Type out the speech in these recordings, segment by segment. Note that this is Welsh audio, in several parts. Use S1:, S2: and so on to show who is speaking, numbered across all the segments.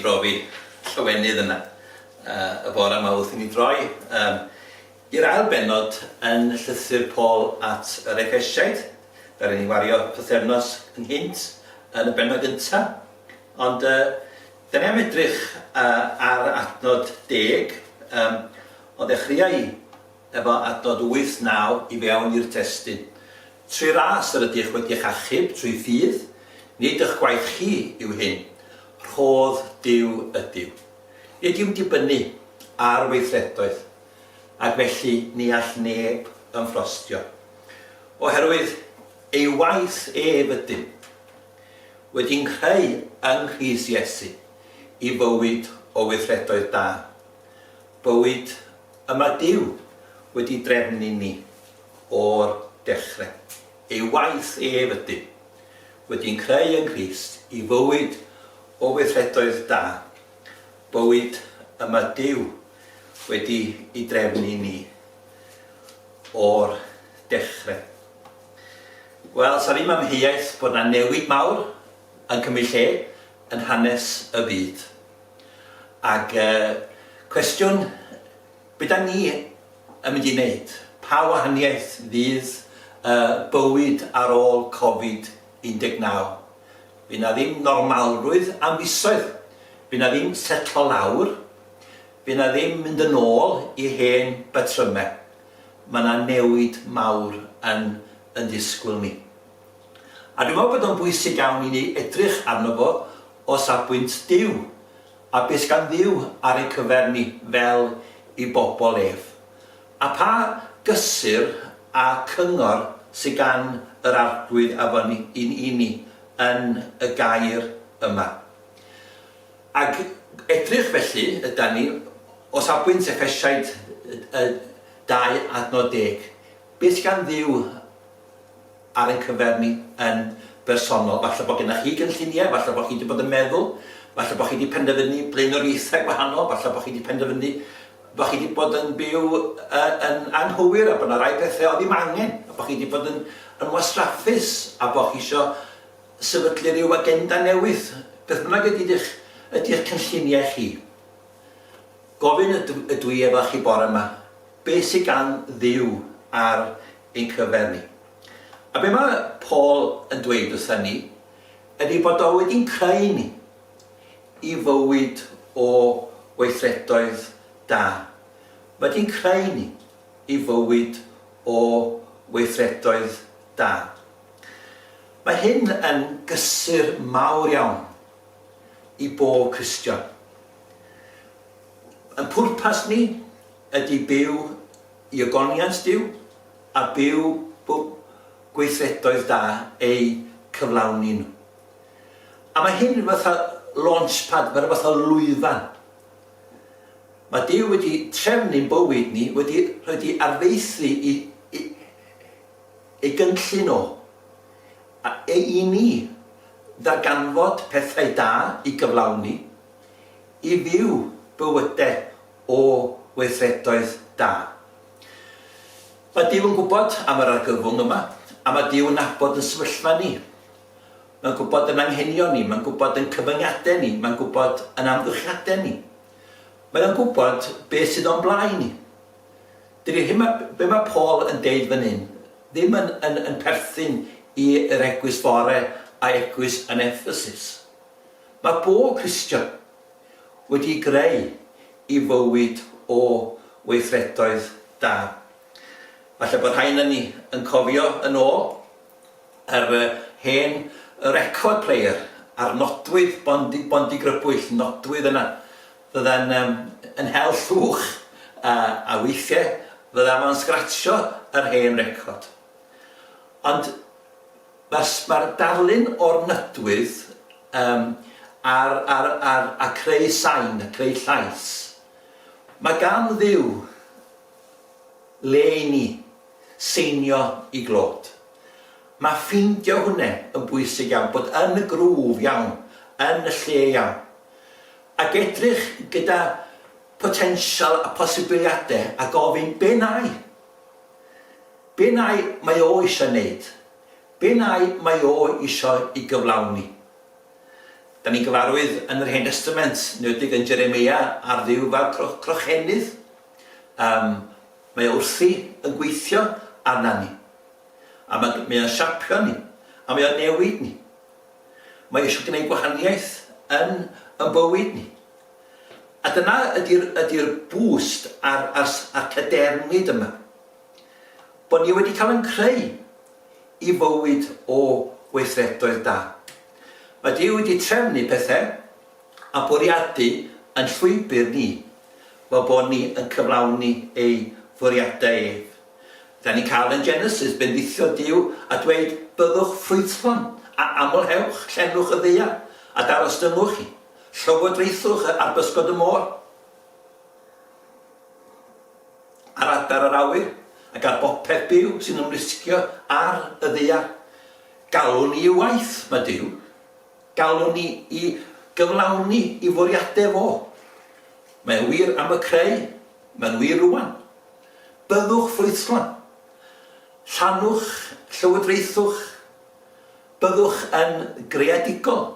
S1: i brofi llawenydd yna y bore yma wrth i ni droi i'r ail bennod yn llythyr Paul at yr Efesiaid. Fe ni wario pythefnos ynghynt yn y bennod gyntaf. Ond dyna am edrych ar adnod 10, o ddechrau efo adnod 8-9 i fewn i'r testun. Trwy ras yr ydych wedi eich achub trwy ffydd, nid eich gwaith chi yw hyn, rhodd Duw ydyw. Nid yw'n dibynnu ar weithredoedd, ac felly ni all neb yn ffrostio. Oherwydd ei waith ef ydym, wedi'n creu yng Nghrist Iesu i fywyd o weithredoedd da. Bywyd yma Duw wedi drefnu ni o'r dechrau. Ei waith ef ydym, wedi'n creu yng Nghrist i fywyd o weithredoedd da. Bywyd yma Duw wedi ei drefnu ni o'r dechrau. Wel, sa'r ddim amheuaeth bod yna newid mawr yn cymryd lle yn hanes y byd. Ac cwestiwn, beth da ni yn mynd i wneud? Pa wahaniaeth fydd bywyd ar ôl Covid-19? Fydd na ddim normalrwydd am fisoedd. Fydd na ddim setlo lawr. Fydd na ddim mynd yn ôl i hen batrymau. Mae na newid mawr yn disgwyl ni. A dwi'n meddwl bod o'n bwysig iawn i ni edrych arno fo o safbwynt Duw a beth gan Dduw ar ei cyfer ni fel i bobl ef. A pa gysur a cyngor sydd gan yr arglwydd afo ni i ni yn y gair yma. Ac edrych felly yda ni o safbwynt Efesiaid 2:10. Beth gan Dduw ar ein cyfer ni yn bersonol? Falle bod gennych chi gynlluniau, falle bod chi wedi bod yn meddwl, falle bod chi wedi penderfynu blaenoriaethau gwahanol, falle bod chi wedi penderfynu bod chi wedi bod yn byw yn anghywir a bod yna rai bethau o ddim angen, a bod chi wedi bod yn wasraffus a bod chi eisiau sefydlu rhyw agenda newydd. Beth bynnag ydy'ch cynlluniau chi. Gofyn ydw i efo chi bore yma, beth sydd gan Dduw ar ein cyfer ni. A be mae Paul yn dweud wrtho ni ydy bod o wedi'n creu ni i fywyd o weithredoedd da. Mae wedi'n creu ni i fywyd o weithredoedd da. Mae hyn yn gysur mawr iawn i bob Cristion. Yn pwrpas ni ydy byw i ogoniant Duw a byw gweithredoedd da ei cyflawni nhw. A mae hyn fatha launchpad, mae'n fatha lwyfan. Mae Duw wedi trefnu'n bywyd ni, wedi arfeithlu ei gynllun o. A i ni ddarganfod pethau da i gyflawni, i fyw bywydau o weithredoedd da. Mae Duw yn gwybod am yr argyfwng yma, a mae Duw yn nabod yn sefyllfa ni. Mae'n gwybod yn anghenion ni, mae'n gwybod yn cyfyngiadau ni, mae'n gwybod yn amgylchiadau ni. Mae'n gwybod beth sydd o'n blaen ni. Dydy be mae Paul yn deud fan hyn ddim yn perthyn i'r eglwys fore a eglwys yn Ephesus. Mae bob Cristion wedi greu i fywyd o weithredoedd da. Falle bod rhain yn ni yn cofio yn ôl yr hen record player a'r nodwydd bondi grybwyll, nodwydd yna. Fydda'n yn hel llwch a weithiau fydda'n sgratsio yr hen record. Ond mae'r darlun o'r nydwydd a creu sain, a creu llais. Mae gan Dduw le i ni seinio i glod. Mae ffeindio hwnna yn bwysig iawn, bod yn y grŵf iawn, yn y lle iawn. Ac edrych gyda potensial a posibiliadau a gofyn be nai? Be nai mae o eisiau wneud? Be nai mae o eisiau i gyflawni? Da ni'n gyfarwydd yn yr Hen Testament, newedig yn Jeremia ar ddiw fel crochennydd. Mae wrthi yn gweithio arna ni. A mae o'n siapio ni. A mae o'n newid ni. Mae eisiau gwneud gwahaniaeth yn bywyd ni. A dyna ydy'r bwst a'r cadernid yma. Bod ni wedi cael yn creu i fywyd o weithredoedd da. Mae Duw wedi trefnu pethau a bwriadu yn llwybr ni fel bod ni yn cyflawni ei fwriadau ef. Da ni'n cael yn Genesis bendithio Duw a dweud byddwch ffrwythlon a amlhewch llenwch y ddaear a darostynwch chi. Llywodraethwch ar bysgod y môr. Ar adar yr awyr ac ar bopeth byw sy'n ymrisgio ar y ddaear. Galwn ni i waith, mae Duw. Galwn ni i gyflawni i fwriadau fo. Mae'n wir am y creu, mae'n wir rwan. Byddwch ffrwythlon. Llanwch, llywodraethwch. Byddwch yn greadigol.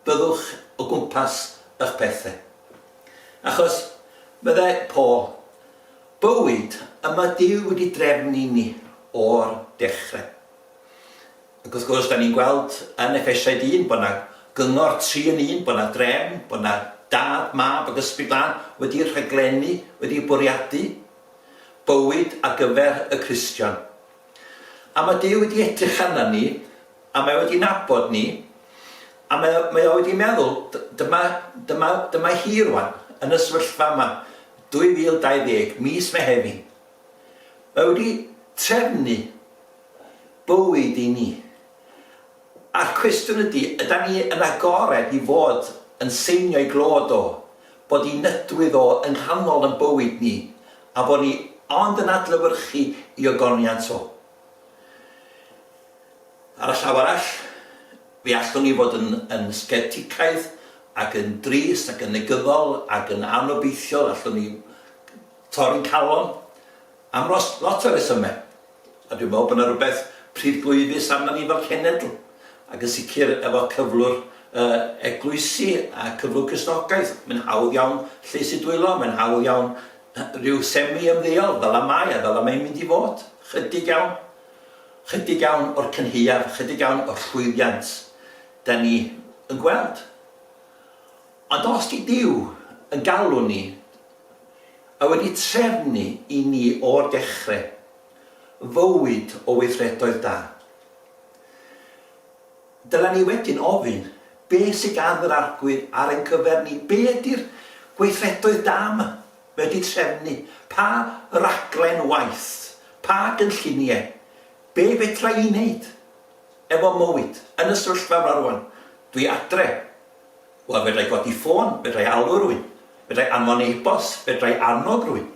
S1: Byddwch o gwmpas eich pethau. Achos, meddai Paul, bywyd yma Duw wedi drefnu ni o'r dechrau. Ac wrth gwrs, da ni'n gweld yn Effesiaid 1 bod yna gyngor 3 yn 1, bod yna drefn, bod yna dad, mab ac ysbryd glân wedi'i rhaglennu, wedi'i bwriadu bywyd ar gyfer y Cristion. A mae Duw wedi edrych arna ni, a mae wedi nabod ni, a mae o wedi meddwl, dyma hi rwan, yn y sefyllfa yma, 2020, mis Mehefin. Mae wedi trefnu bywyd i ni. A'r cwestiwn ydy, yda ni yn agored i fod yn seinio i glod o, bod i nydwydd o yn rhannol yn bywyd ni, a bod ni ond yn adlewyrchu i ogoniant o. Ar y llaw arall, fe allwn ni fod yn scepticaidd ac yn drist ac yn negyddol ac yn anobeithiol, allwn ni torri'n calon am lot o resymau. A dwi'n meddwl bod yna rhywbeth prydglwyfus arna ni fel cenedl, ac yn sicr efo cyflwr eglwysi a cyflwr Cristnogaeth. Mae'n hawdd iawn llys i dwylo, mae'n hawdd iawn rhyw semi-ymddeol fel y mae a fel y mae'n mynd i fod. Chydig iawn o'r cynhiaf, chydig iawn o'r llwyddiant da ni yn gweld. Ond os di Duw yn galw ni a wedi trefnu i ni o'r dechrau fywyd o weithredoedd da, dyla ni wedyn ofyn be sy'n gan yr arglwydd ar ein cyfer ni, be ydy'r gweithredoedd da yma wedi trefnu, pa raglen waith, pa gynlluniau, be fedra i wneud efo mywyd yn y sefyllfa yma rwan. Dwi adre, wel fedra i godi ffôn, fedra i alw rhywun, fedra i anfon e-bost, fedra i annog rhywun.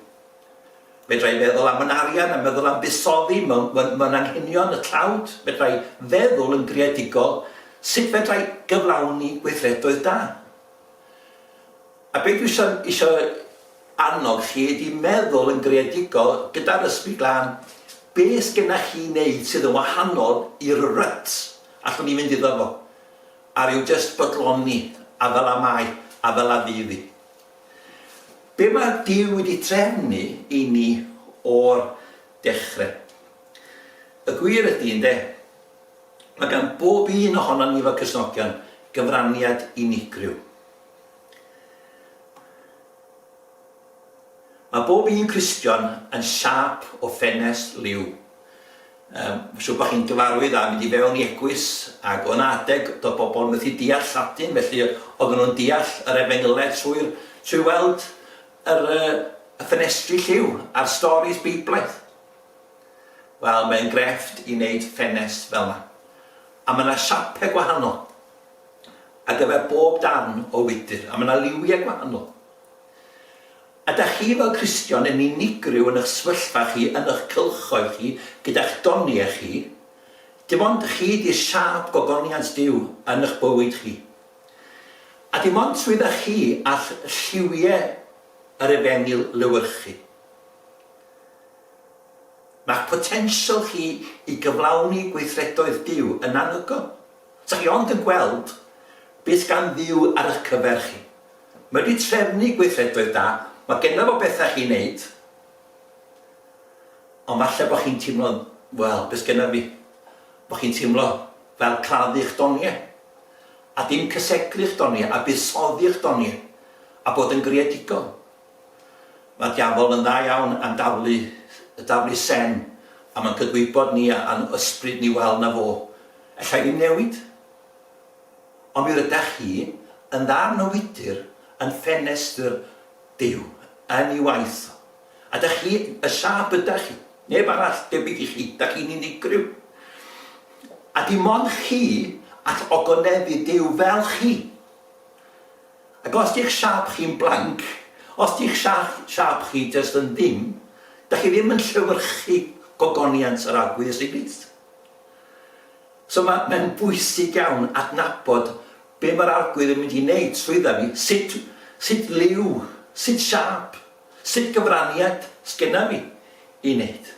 S1: Fedra i feddwl am yn arian a meddwl am busoddi mewn anghenion y tlawd. Fedra i feddwl yn greadigol sut fedra i gyflawni gweithredoedd da. A beth dwi eisiau annog chi ydi meddwl yn greadigol gyda'r ysbryd glân be sgennach chi wneud sydd yn wahanol i'r ryt allwn ni mynd iddo fo. A ryw just bodloni a fel a mai a fel a ddydd. Be mae Duw wedi trefnu i ni o'r dechrau? Y gwir ydy, ynde, mae gan bob un ohono ni fel Cristnogion gyfraniad unigryw. Mae bob un Cristion yn siap o ffenest liw. Siwr bod chi'n gyfarwydd a mynd i fewn i eglwys ac o'n adeg doedd bobl yn methu deall Lladin, felly oedden nhw'n deall yr Efengyled trwy weld y ffenestri lliw a'r storis Beiblaidd. Wel, mae'n grefft i wneud ffenest fel yna. A mae yna siapau gwahanol ar gyfer bob darn o wydr, a mae yna liwiau gwahanol. A da chi fel Cristion yn unigryw yn eich sefyllfa chi, yn eich cylchoedd chi, gyda'ch doniau chi, dim ond chi di'r siap gogoniant Duw yn eich bywyd chi. A dim ond swydda chi all lliwiau yr efengyl lywyrchu. Mae'ch potensial chi i gyflawni gweithredoedd Duw yn anhygoel. Sa chi ond yn gweld beth gan ddiw ar eich cyfer chi. Mae wedi trefnu gweithredoedd da, mae genna fo bethau chi'n neud, ond falle bod chi'n teimlo, wel, beth genna fi, bod chi'n teimlo fel claddu'ch doniau, a dim cysegru'ch doniau, a buddsoddi'ch doniau, a bod yn greadigol. Mae diafol yn dda iawn am daflu sen, a mae'n cydwybod ni a'n ysbryd ni wel na fo. Alla ddim newid. Ond mi rydych chi yn ddarn o wydyr yn ffenestr Duw yn ei waith. A dych chi, y siap ydych chi, neb arall debyg i chi, dych chi'n unigryw. A dim ond chi all ogonefu Duw fel chi. Ac os di'ch siap chi'n blanc, os di'ch siap chi jyst yn ddim, dych chi ddim yn llywyrchu gogoniant yr Arglwydd Ysbryd. So mae'n bwysig iawn adnabod be mae'r Arglwydd yn mynd i wneud trwydda fi, sut liw, sut siap, sut gyfraniad sgenna fi i wneud.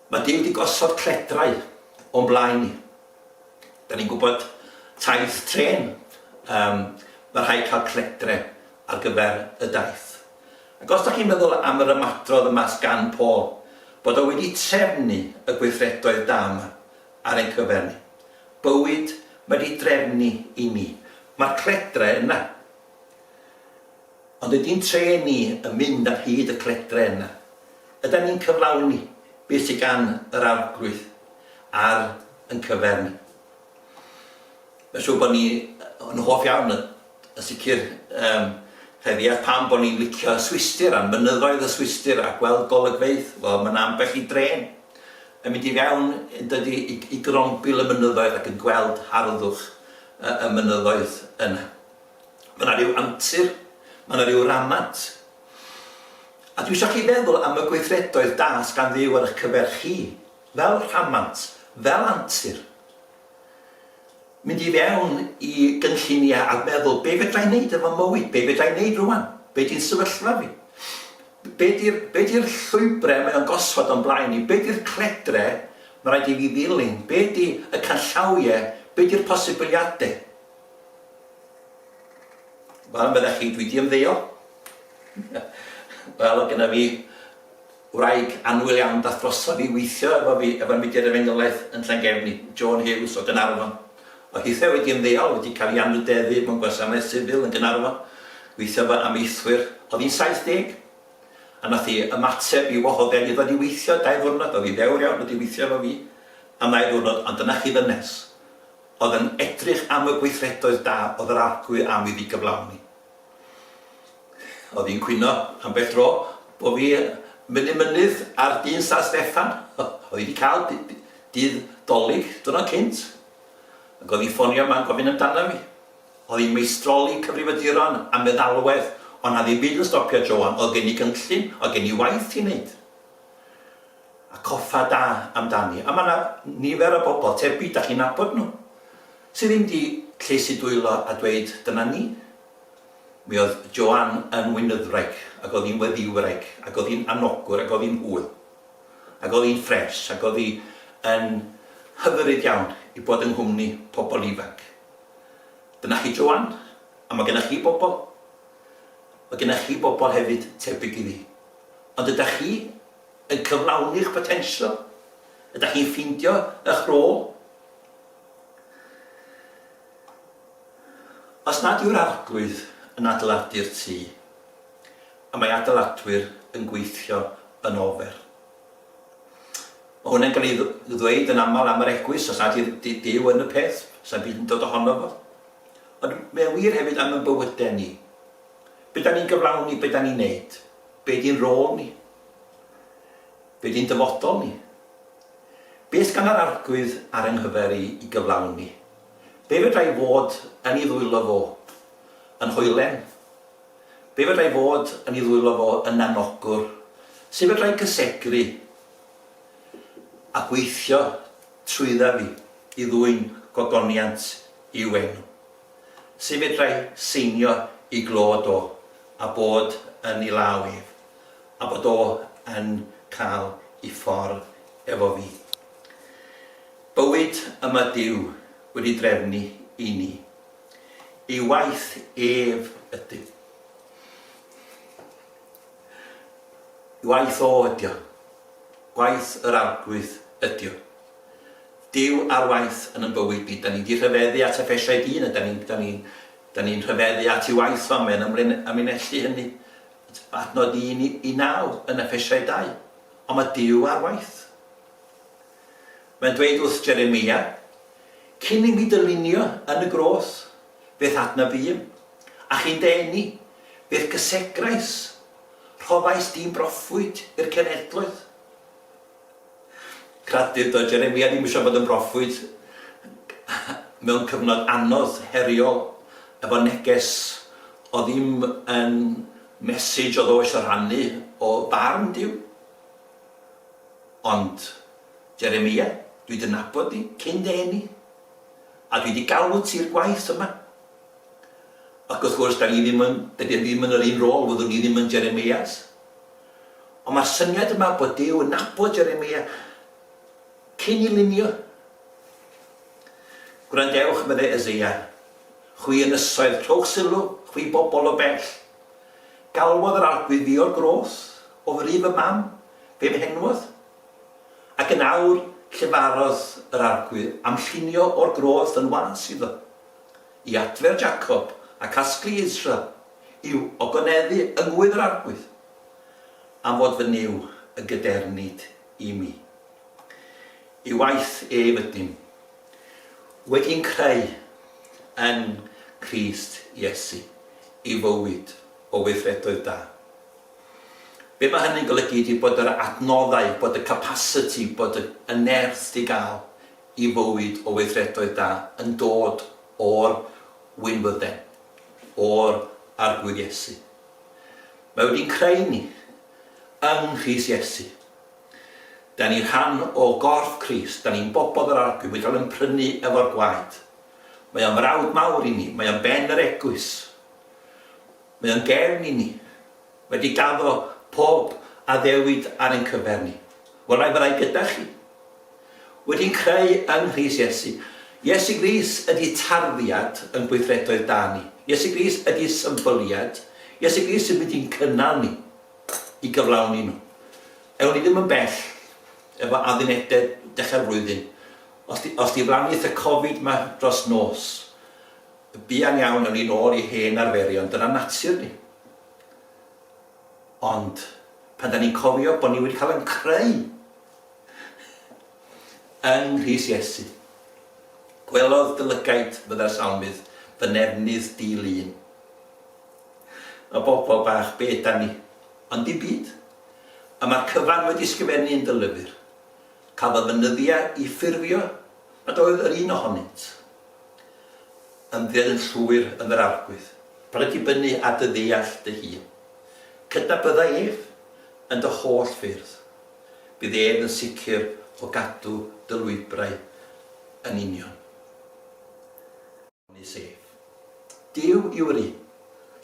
S1: Mae Duw wedi gosod cledrau o'n blaen ni. Da ni'n gwybod taith tren, mae rhaid cael cledrau ar gyfer y daith. Ac os da chi'n meddwl am yr ymadrodd yma gan Paul, bod o wedi trefnu y gweithredoedd da yma ar ein cyfer ni. Bywyd mae wedi drefnu i ni. Mae'r cledrau yna. Ond ydy'n tre ni yn mynd ar hyd y cledrau yna. Ydyn ni'n cyflawni beth sydd gan yr Arglwydd ar yn cyfer ni. Mae'n siŵr bod ni yn hoff iawn yn sicr heddiad pam bod ni'n licio Swistir a mynyddoedd y Swistir a gweld golygfeydd. Wel, mae'n ambell i dren yn mynd i fewn i grombil y mynyddoedd ac yn gweld harddwch y mynyddoedd yna. Mae yna ryw antur, mae yna ryw ramat. A dwi eisiau chi feddwl am y gweithredoedd da gan Dduw ar eich cyfer chi, fel rhamant, fel antur. Mynd i fewn i gynlluniau a meddwl, be fedra i wneud efo mywyd? Be fedra i wneud rwan? Be di'n sefyllfa fi? Be di'r llwybrau mae o'n gosod o'n blaen i? Be di'r cledrau mae rhaid i fi ddilyn? Be di y canllawiau? Be di'r posibiliadau? Wel, byddech chi, dwi di ymddeol. Wel, gyda fi wraig anwyl iawn dath drosodd i weithio efo'r Mudiad Efengylaeth yn Llangefni, John Hughes o Gaernarfon. O hithe wedi ymddeol, wedi cael ei anrhydeddu mewn gwasanaeth sifil yn Gaernarfon. Weithio fo amaethwyr, oedd hi'n 70. A nath hi ymateb i wahoddiad i ddod i weithio 2 ddiwrnod. Oedd hi ddewr iawn wedi weithio efo fi am 2 ddiwrnod, ond dyna chi ddynes. Oedd yn edrych am y gweithredoedd da oedd yr Arglwydd am iddi gyflawni. Oedd hi'n cwyno am beth tro bod fi mynydd ar dyn San Steffan. Oedd hi wedi cael dydd dolig diwrnod cynt. Ac oedd hi'n ffonio yma'n gofyn amdano fi. Oedd hi'n meistroli cyfrifiaduron a meddalwedd, ond na ddim byd yn stopio Joan. Oedd gen i gynllun, oedd gen i waith i wneud. A coffa da amdani. A mae yna nifer o bobl tebyg, da chi'n nabod nhw, sydd ddim di llesu dwylo a dweud, dyna ni. Mi oedd Joan yn wynyddwraig, ac oedd hi'n weddiwraig, ac oedd hi'n anogwr, ac oedd hi'n hwyl. Ac oedd hi'n ffres, ac oedd hi'n hyfryd iawn i bod yng nghwmni pobl ifanc. Dyna chi Joan, a mae gennych chi bobl. Mae gennych chi bobl hefyd tebyg i fi. Ond ydych chi yn cyflawni'ch potensial? Ydych chi'n ffeindio eich rôl? Os nad yw'r Arglwydd yn adeiladu'r tŷ, a mae adeiladwyr yn gweithio yn ofer. Mae hwnna'n cael ei ddweud yn aml am yr eglwys, os nad yw'r Duw yn y peth, sa'n byd yn dod ohono fo. Ond mae'n wir hefyd am y bywydau ni. Be da ni'n gyflawni, be da ni'n neud? Be di'n rôl ni? Be di'n dyfodol ni? Beth gan yr Arglwydd ar yng nghyfer i gyflawni? Be fedra i fod yn ei ddwylo fo yn hwylen? Be fedra i fod yn ei ddwylo fo yn anogwr? Sut fedra i gysegru a gweithio trwydda fi i ddwyn gogoniant i'w enw? Sut fedra i seinio i glod o a bod yn ei law ef, a bod o yn cael ei ffordd efo fi. Bywyd yma Duw wedi drefnu i ni. Ei waith ef ydy. Waith o ydy o. Waith yr arglwydd ydy o. Duw ar waith yn y bywyd ni. Da ni wedi rhyfeddu at effesiau dyn. Da ni'n rhyfeddu at ei waith o mewn amlinellu hynny. Adnod 1 i 9 yn effesiau 2. Ond mae Duw ar waith. Mae'n dweud wrth Jeremia, cyn i mi dylunio yn y gros, beth adnaf fi, a chi'n denu, beth gysegrais, rhoddais di'n broffwyd i'r cenedloedd. Cradur do Jeremia ddim eisiau bod yn broffwyd mewn cyfnod anodd, heriol, efo neges o ddim yn mesij o ddo eisiau rhannu o barn Duw. Ond Jeremia, dwi wedi nabod ni cyn denu, a dwi wedi galw ti'r gwaith yma. Ac wrth gwrs, dydy ddim yn yr un rôl, fyddwn ni ddim yn Jeremias. Ond mae'r syniad yma bod Duw yn nabod Jeremia cyn i lunio. Gwrandewch, meddai Eseia, chwi ynysoedd, rhowch sylw, chwi bobl o bell. Galwodd yr arglwydd fi o'r gros, o frif y mam, fe mhenwodd. Ac yn awr llefarodd yr arglwydd am llunio o'r gros yn was iddo. I adfer Jacob a casglu Israel i'w ogoneddu yngwydd yr arglwydd. Am fod fy niw y gydernid i mi. I waith ef ydym. Wedi'n creu yn Crist Iesu i fywyd o weithredoedd da. Be mae hynny'n golygu ydy bod yr adnoddau, bod y capacity, bod y nerth i gael i fywyd o weithredoedd da yn dod o'r wynfydden, o'r arglwydd Iesu. Mae wedi'n creu ni yng Nghrist Iesu. Da ni'n rhan o gorff Crist, da ni'n bobl yr arglwydd, wedi cael yn prynu efo'r gwaed. Mae o'n frawd mawr i ni, mae o'n ben yr eglwys. Mae o'n gefn i ni, wedi gaddo pob a ddewid ar ein cyfer ni. Wel, rai fyddai gyda chi. Wedi'n creu yng Nghrist Iesu. Iesu Grist ydy tarddiad yn gweithredoedd da ni. Iesu Grist ydy symboliad. Iesu Grist sy'n mynd i'n cynnal ni i gyflawni nhw. Ewn ni ddim yn bell efo addunedau dechrau'r flwyddyn. Os di flawn y Covid yma dros nos, buan iawn yn ni'n ôl i hen arferion, dyna natur ni. Ond pan da ni'n cofio bod ni wedi cael yn creu yng Nghrist Iesu, gwelodd dylygaid fydda'r salmydd fy nefnydd dilyn. O bobl bach, be da ni? Ond di byd. A mae'r cyfan wedi sgifennu yn dylyfr. Cafodd fynyddiau i ffurfio, nad oedd yr un ohonynt yn ddyn llwyr yn yr arglwydd. Pan ydi bynnu a dy ddeall dy hun. Cydnabyddai ef yn dy holl ffyrdd. Bydd ef yn sicr o gadw dy lwybrau yn union. Duw yw'r un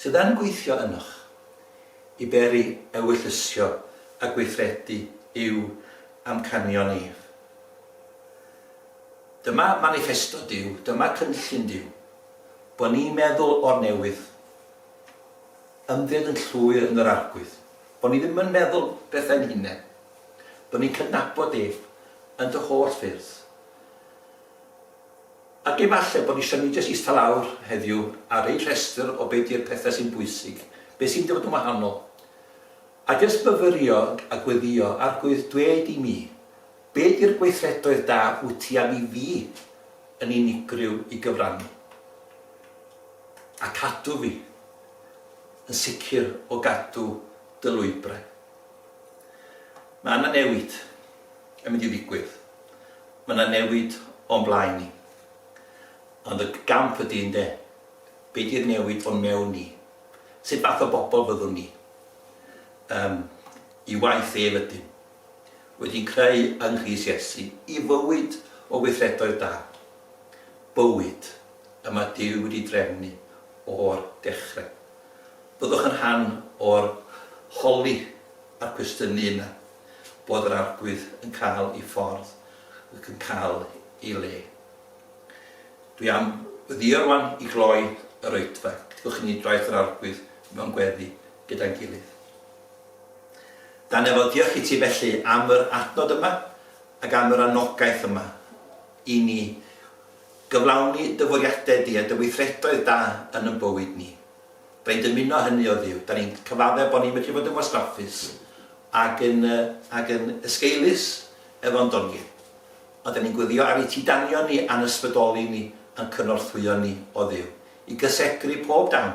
S1: sydd yn gweithio ynoch i beri ewyllysio a gweithredu i'w amcanion ef. Dyma manifesto Duw, dyma cynllun Duw, bod ni'n meddwl o'r newydd, ymddod yn llwyr yn yr arglwydd, bod ni ddim yn meddwl bethau'n hunain, bod ni'n cydnabod ef yn dy holl ffyrdd. Ac efallai bod ni eisiau ni jyst eistedd lawr heddiw ar ei rhestr o beth yw'r pethau sy'n bwysig, beth sy'n dod yn wahanol, a jyst myfyrio a gweddio arglwydd dweud i mi, beth yw'r gweithredoedd da wyt ti am i fi yn unigryw i gyfrannu, a cadw fi yn sicr o gadw dy lwybrau. Mae yna newid yn mynd i ddigwydd. Mae yna newid o'n blaen ni. Ond y gamp ydy ynde, be di'r newid o'n mewn ni? Sut fath o bobl fyddwn ni? I waith ef ydyn. Wedi'n creu yng Nghrist Iesu i fywyd o weithredoedd da. Bywyd yma Duw wedi drefnu o'r dechrau. Byddwch yn rhan o'r holi a'r cwestiynu yna bod yr arglwydd yn cael ei ffordd ac yn cael ei le. Dwi am ddio'r wan i gloi yr oedfa. Gydwch chi ni draeth yr arglwydd mewn gweddi gyda'n gilydd. Dan efo diolch i ti felly am yr adnod yma ac am yr anogaeth yma i ni gyflawni dy fwriadau di a dy weithredoedd da yn y bywyd ni. Da ni'n dymuno hynny o Dduw. Da ni'n cyfadde bod ni'n medru fod yn wastraffus ac yn ysgeilus efo'n doni. Ond da ni'n gwyddio ar ei tidanio ni a'n ysbrydoli ni yn cynorthwyo ni o Dduw. I gysegri pob dawn,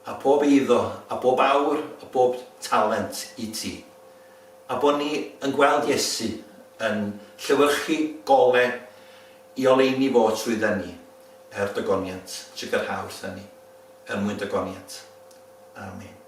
S1: a pob eiddo, a bob awr, a bob talent i ti. A bod ni yn gweld Iesu yn llewyrchu golau i oleini fod trwydda ni er dygoniant, sicrhau wrtha ni, er mwyn dygoniant. Amen.